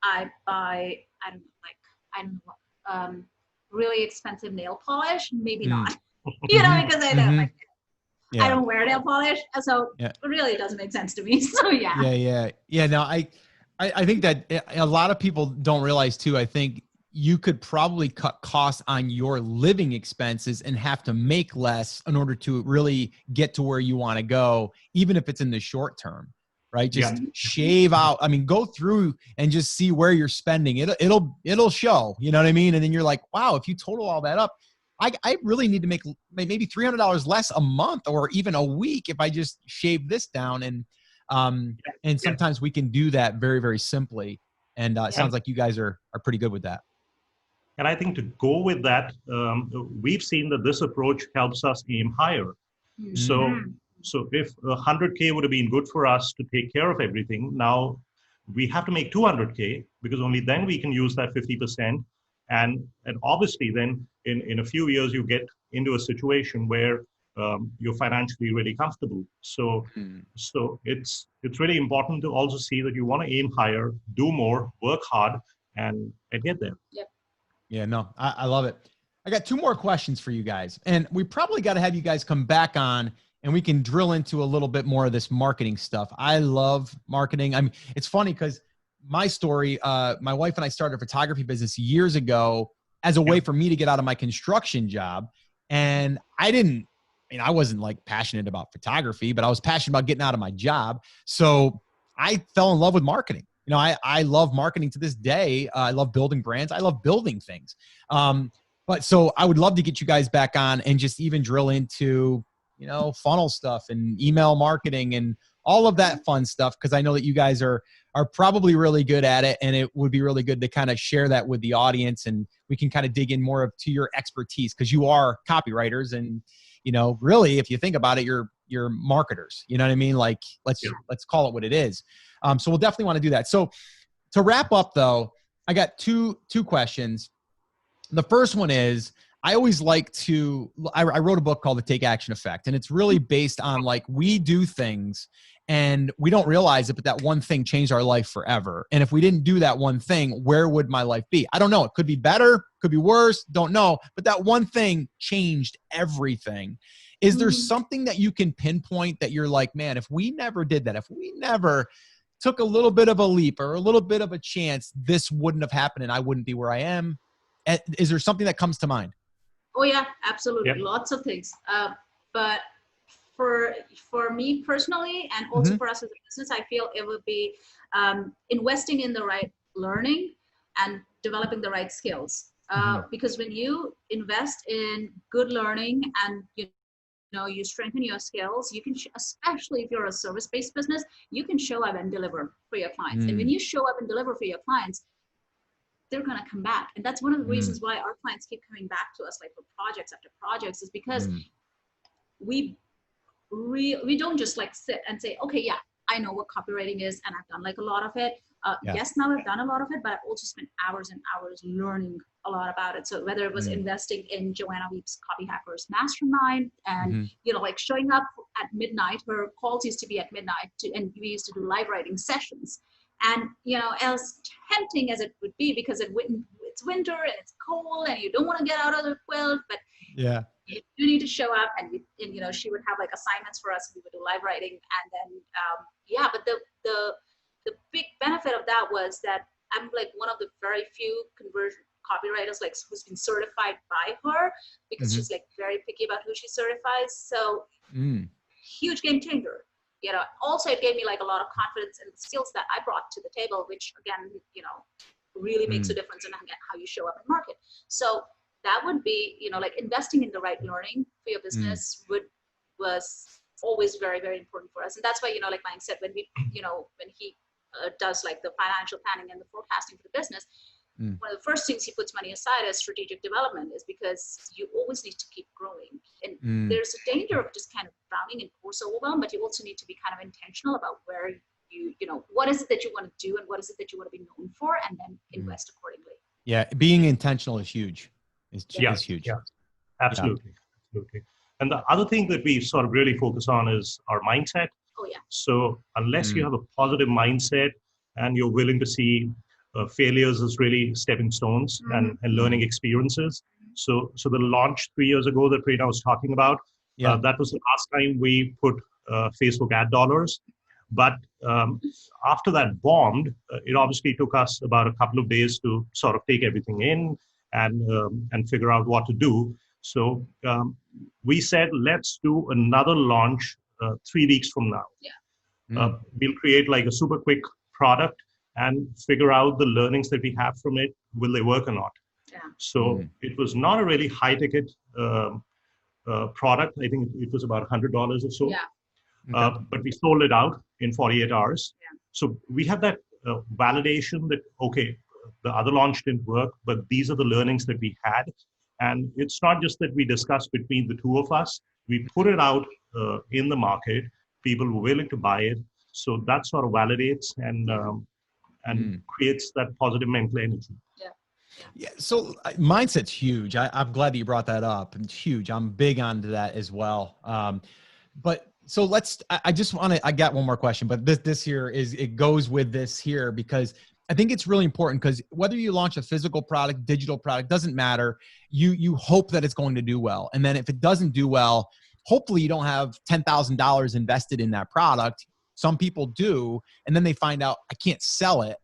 I buy, I don't know, really expensive nail polish? Maybe not, because I know I don't wear nail polish. So it really doesn't make sense to me. So Yeah. No, I think that a lot of people don't realize too, I think you could probably cut costs on your living expenses and have to make less in order to really get to where you want to go, even if it's in the short term, right? Just shave out. I mean, go through and just see where you're spending. It'll show, you know what I mean? And then you're like, wow, if you total all that up, I really need to make maybe $300 less a month or even a week if I just shave this down. And sometimes we can do that very, very simply. And it sounds like you guys are pretty good with that. And I think to go with that, we've seen that this approach helps us aim higher. So if 100K would have been good for us to take care of everything, now we have to make 200K because only then we can use that 50%. And obviously then in a few years, you get into a situation where you're financially really comfortable. So it's really important to also see that you want to aim higher, do more, work hard, and get there. Yeah, no, I love it. I got 2 more questions for you guys. And we probably got to have you guys come back on and we can drill into a little bit more of this marketing stuff. I love marketing. I mean, it's funny because my story, my wife and I started a photography business years ago as a way for me to get out of my construction job. And I wasn't like passionate about photography, but I was passionate about getting out of my job. So I fell in love with marketing. I love marketing to this day. I love building brands. I love building things. But so I would love to get you guys back on and just even drill into, funnel stuff and email marketing and all of that fun stuff. Cause I know that you guys are probably really good at it. And it would be really good to kind of share that with the audience and we can kind of dig in more to your expertise. Cause you are copywriters and, really, if you think about it, you're marketers, you know what I mean? Like, let's call it what it is. So we'll definitely want to do that. So to wrap up though, I got two questions. The first one is, I always like to, I wrote a book called The Take Action Effect, and it's really based on like, we do things and we don't realize it, but that one thing changed our life forever. And if we didn't do that one thing, where would my life be? I don't know. It could be better, could be worse, don't know. But that one thing changed everything. Is there something that you can pinpoint that you're like, man, if we never did that, if we never took a little bit of a leap or a little bit of a chance, this wouldn't have happened and I wouldn't be where I am? Is there something that comes to mind? Oh yeah, absolutely. Lots of things. But for me personally, and also for us as a business, I feel it would be investing in the right learning and developing the right skills. Because when you invest in good learning and you strengthen your skills, you can, especially if you're a service-based business, you can show up and deliver for your clients. And when you show up and deliver for your clients, they're going to come back. And that's one of the reasons why our clients keep coming back to us, like for projects after projects, is because we don't just like sit and say, okay, yeah, I know what copywriting is and I've done like a lot of it. Yes, now I've done a lot of it, but I've also spent hours and hours learning a lot about it. So whether it was investing in Joanna Weep's Copy Hackers Mastermind and, like showing up at midnight, her calls used to be at midnight and we used to do live writing sessions. And, as tempting as it would be, because it's winter and it's cold and you don't want to get out of the quilt, but you need to show up and she would have like assignments for us and we would do live writing. And then, but the big benefit of that was that I'm like one of the very few conversion copywriters like who's been certified by her, because she's like very picky about who she certifies. So huge game changer. Also it gave me like a lot of confidence in the skills that I brought to the table, which again, really makes a difference in how you show up in market. So that would be, like investing in the right learning for your business was always very, very important for us. And that's why, like Mayank said, when he does like the financial planning and the forecasting for the business, one of the first things he puts money aside as strategic development is because you always need to keep growing. And there's a danger of just kind of drowning in so overwhelmed, but you also need to be kind of intentional about where what is it that you want to do and what is it that you want to be known for, and then invest accordingly. Yeah. Being intentional is huge. It's huge. Yeah, absolutely. Absolutely. And the other thing that we sort of really focus on is our mindset. Oh, yeah. So unless you have a positive mindset and you're willing to see failures as really stepping stones and learning experiences. So the launch 3 years ago that Prerna was talking about, that was the last time we put Facebook ad dollars. But after that bombed, it obviously took us about a couple of days to sort of take everything in and figure out what to do. So we said, let's do another launch 3 weeks from now. Yeah. We'll create like a super quick product and figure out the learnings that we have from it. Will they work or not? Yeah. So it was not a really high ticket product. I think it was about $100 or so. Yeah. But we sold it out in 48 hours. Yeah. So we have that validation that, okay, the other launch didn't work, but these are the learnings that we had. And it's not just that we discussed between the two of us. We put it out in the market. People were willing to buy it. So that sort of validates and creates that positive mental energy. Yeah. So mindset's huge. I'm glad that you brought that up. It's huge. I'm big onto that as well. So I got one more question, but this here it goes with this here because I think it's really important because whether you launch a physical product, digital product, doesn't matter. You hope that it's going to do well. And then if it doesn't do well, hopefully you don't have $10,000 invested in that product. Some people do, and then they find out I can't sell it,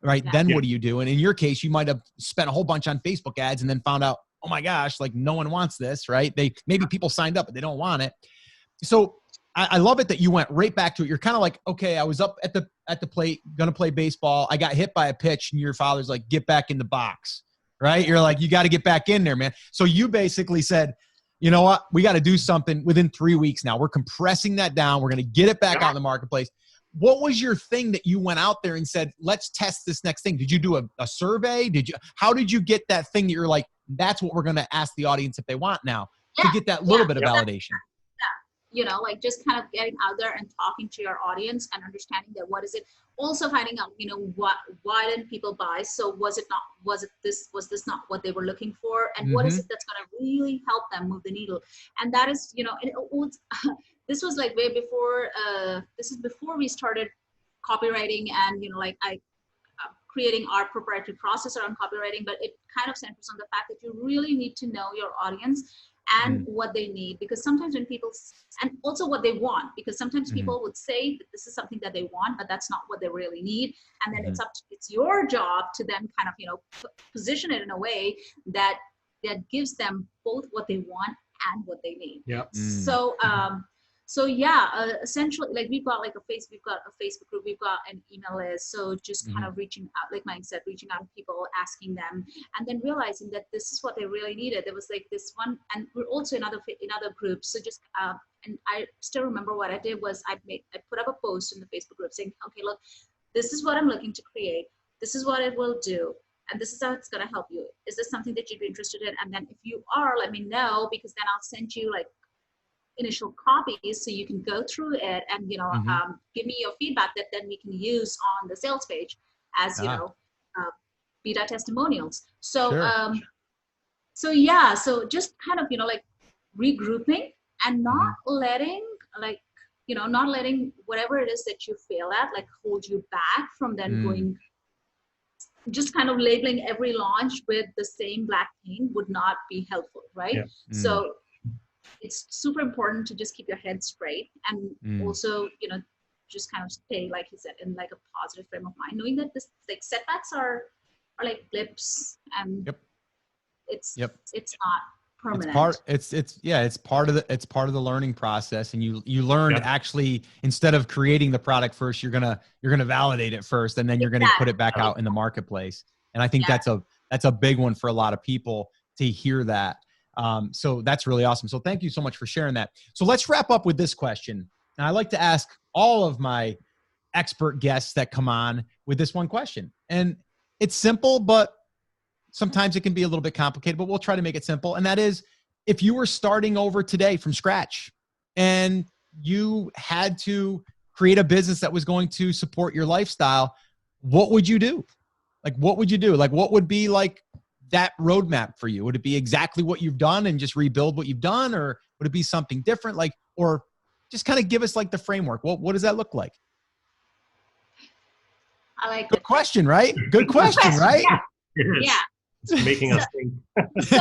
right? Yeah. Then what do you do? And in your case, you might have spent a whole bunch on Facebook ads and then found out, oh my gosh, like no one wants this, right? Maybe people signed up, but they don't want it. So I love it that you went right back to it. You're kind of like, okay, I was up at the plate, going to play baseball. I got hit by a pitch and your father's like, get back in the box, right? You're like, you got to get back in there, man. So you basically said, you know what? We got to do something within 3 weeks now. We're compressing that down. We're going to get it back out in the marketplace. What was your thing that you went out there and said, let's test this next thing? Did you do a survey? How did you get that thing that you're like, that's what we're going to ask the audience if they want now to get that little bit of validation? Like just kind of getting out there and talking to your audience and understanding that what is it, also finding out, why didn't people buy? So was this not what they were looking for? And what is it that's going to really help them move the needle? And that is, this was like way before, this is before we started copywriting and, creating our proprietary process around copywriting, but it kind of centers on the fact that you really need to know your audience and what they need, because sometimes when people, and also what they want, because sometimes people would say that this is something that they want, but that's not what they really need. And then it's your job to then kind of, position it in a way that gives them both what they want and what they need. Yeah. Essentially, like we've got a Facebook group, we've got an email list. So just kind of reaching out, like Mike said, reaching out to people, asking them, and then realizing that this is what they really needed. There was like this one, and we're also in other groups. So just, and I still remember what I did was I put up a post in the Facebook group saying, okay, look, this is what I'm looking to create. This is what it will do. And this is how it's going to help you. Is this something that you'd be interested in? And then if you are, let me know, because then I'll send you like initial copies so you can go through it and give me your feedback that then we can use on the sales page as beta testimonials. So so just kind of like regrouping and not letting not letting whatever it is that you fail at like hold you back from then going, just kind of labeling every launch with the same black paint would not be helpful, right? So it's super important to just keep your head straight and also, just kind of stay, like you said, in like a positive frame of mind, knowing that this like setbacks are like blips and it's not permanent. It's part of the learning process. And you learn actually, instead of creating the product first, you're going to validate it first, and then you're going to put it back out in the marketplace. And I think that's a big one for a lot of people to hear that. So that's really awesome. So thank you so much for sharing that. So let's wrap up with this question. And I like to ask all of my expert guests that come on with this one question. And it's simple, but sometimes it can be a little bit complicated, but we'll try to make it simple. And that is, if you were starting over today from scratch and you had to create a business that was going to support your lifestyle, what would you do? Like, what would you do? Like, what would be like that roadmap for you? Would it be exactly what you've done and just rebuild what you've done? Or would it be something different? Like, or just kind of give us like the framework. What does that look like? I like Good question, right? Good question, right? Yeah. It's making us think. So,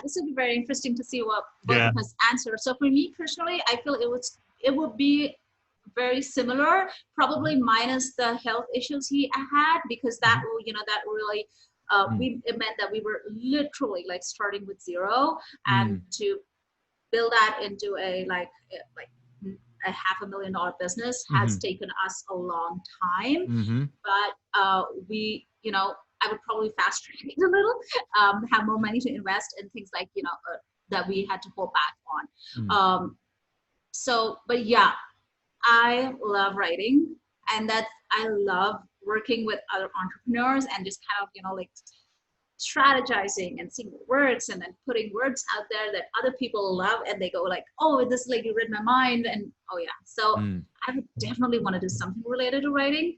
this would be very interesting to see what Yeah. you must answer. So for me personally, I feel it would be very similar, probably minus the health issues he had, because that really it meant that we were literally like starting with zero, and to build that into a $500,000 business has taken us a long time. But I would probably fast track it a little, have more money to invest in things like, that we had to hold back on. But yeah, I love writing, and I love working with other entrepreneurs and just kind of, like strategizing and seeing what works, and then putting words out there that other people love, and they go like, oh, this lady read my mind, and oh yeah. So I would definitely want to do something related to writing.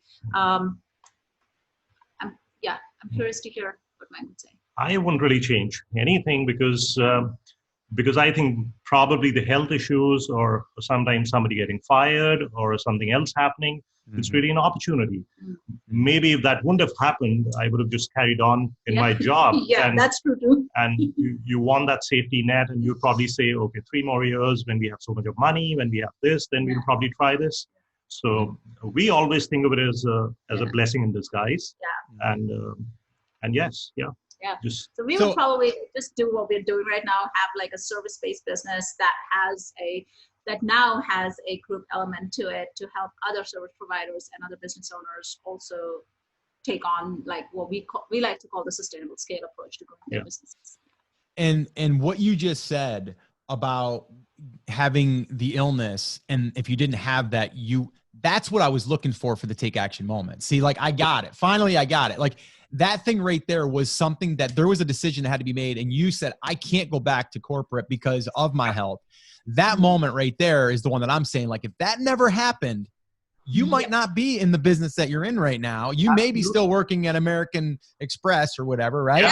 I'm curious to hear what Mike would say. I wouldn't really change anything because I think probably the health issues, or sometimes somebody getting fired or something else happening, it's really an opportunity. Maybe if that wouldn't have happened, I would have just carried on in my job. That's true too. And you want that safety net, and you'd probably say, okay, 3 more years when we have so much of money, when we have this, then we'll probably try this. So we always think of it as a blessing in disguise. And yes, so we would probably just do what we're doing right now, have like a service-based business that now has a group element to it, to help other service providers and other business owners also take on like what we like to call the sustainable scale approach to growing their businesses. And what you just said about having the illness, and if you didn't have that, that's what I was looking for the take action moment. See, like, I got it. Finally, I got it. Like, that thing right there was something that there was a decision that had to be made. And you said, I can't go back to corporate because of my health. That moment right there is the one that I'm saying, like, if that never happened, you might not be in the business that you're in right now. You may be still working at American Express or whatever, right?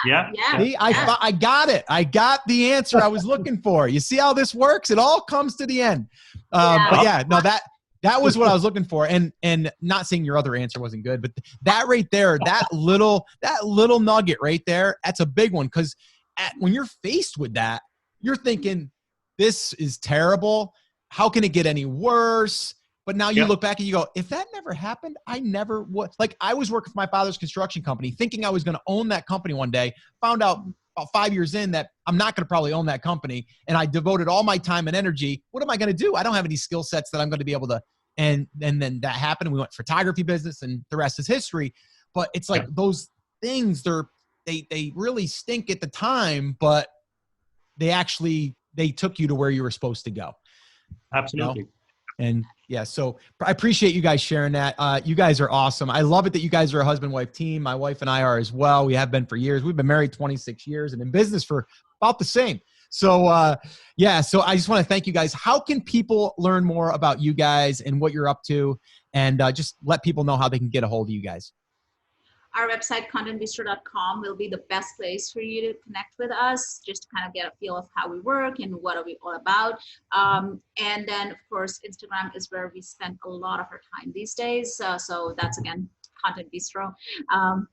Yeah. See, I got it. I got the answer I was looking for. You see how this works? It all comes to the end. But yeah, no, that was what I was looking for. And not saying your other answer wasn't good, but that right there, that little nugget right there, that's a big one. Because when you're faced with that, you're thinking, this is terrible. How can it get any worse? But now you look back and you go, if that never happened, I never would. Like, I was working for my father's construction company, thinking I was going to own that company one day, found out about 5 years in that I'm not going to probably own that company. And I devoted all my time and energy. What am I going to do? I don't have any skill sets that I'm going to be able to. And then that happened. We went photography business, and the rest is history. But it's like those things, they really stink at the time, but they took you to where you were supposed to go. Absolutely. You know? And yeah, so I appreciate you guys sharing that. You guys are awesome. I love it that you guys are a husband-wife team. My wife and I are as well. We have been for years. We've been married 26 years and in business for about the same. So so I just want to thank you guys. How can people learn more about you guys and what you're up to? And just let people know how they can get a hold of you guys. Our website, contentbistro.com, will be the best place for you to connect with us, just to kind of get a feel of how we work and what are we all about. And then, of course, Instagram is where we spend a lot of our time these days. So that's, again, Content Bistro on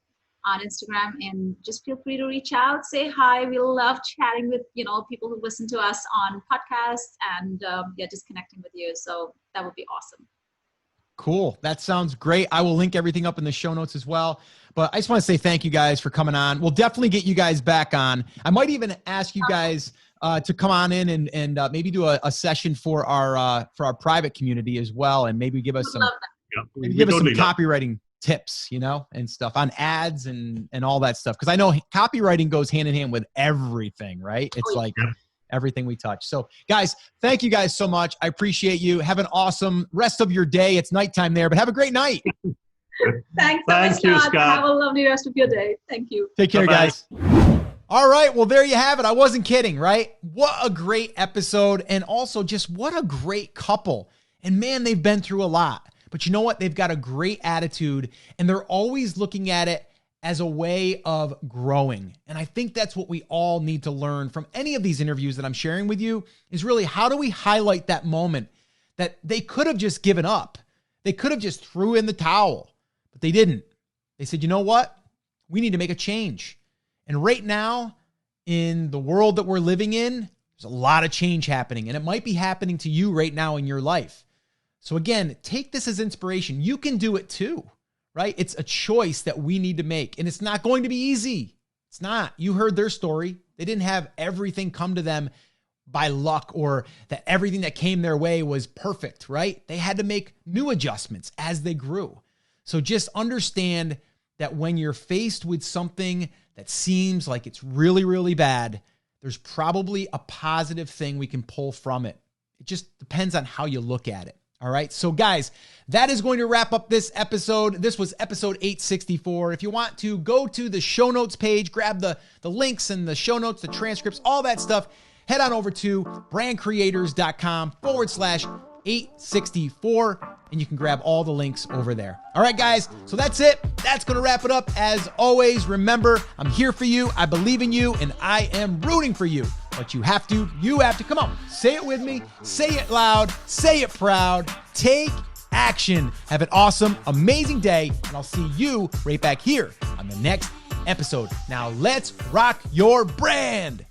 Instagram. And just feel free to reach out, say hi. We love chatting with, people who listen to us on podcasts, and just connecting with you. So that would be awesome. Cool. That sounds great. I will link everything up in the show notes as well. But I just want to say thank you guys for coming on. We'll definitely get you guys back on. I might even ask you guys to come on in and maybe do a session for our private community as well, and maybe give us some copywriting tips, and stuff on ads and all that stuff. Because I know copywriting goes hand in hand with everything, right? It's everything we touch. So guys, thank you guys so much. I appreciate you. Have an awesome rest of your day. It's nighttime there, but have a great night. Thanks so much, Scott. Have a lovely rest of your day. Thank you. Take care, guys. All right. Well, there you have it. I wasn't kidding, right? What a great episode. And also just what a great couple. And man, they've been through a lot. But you know what? They've got a great attitude and they're always looking at it as a way of growing. And I think that's what we all need to learn from any of these interviews that I'm sharing with you is really how do we highlight that moment that they could have just given up. They could have just threw in the towel, but they didn't. They said, you know what? We need to make a change. And right now, in the world that we're living in, there's a lot of change happening, and it might be happening to you right now in your life. So again, take this as inspiration. You can do it too, right? It's a choice that we need to make, and it's not going to be easy. It's not. You heard their story. They didn't have everything come to them by luck or that everything that came their way was perfect, right? They had to make new adjustments as they grew. So just understand that when you're faced with something that seems like it's really, really bad, there's probably a positive thing we can pull from it. It just depends on how you look at it. All right. So guys, that is going to wrap up this episode. This was episode 864. If you want to go to the show notes page, grab the links and the show notes, the transcripts, all that stuff, head on over to brandcreators.com/864. And you can grab all the links over there. All right, guys. So that's it. That's going to wrap it up. As always, remember, I'm here for you. I believe in you and I am rooting for you. But you have to, come on, say it with me, say it loud, say it proud, take action. Have an awesome, amazing day. And I'll see you right back here on the next episode. Now let's rock your brand.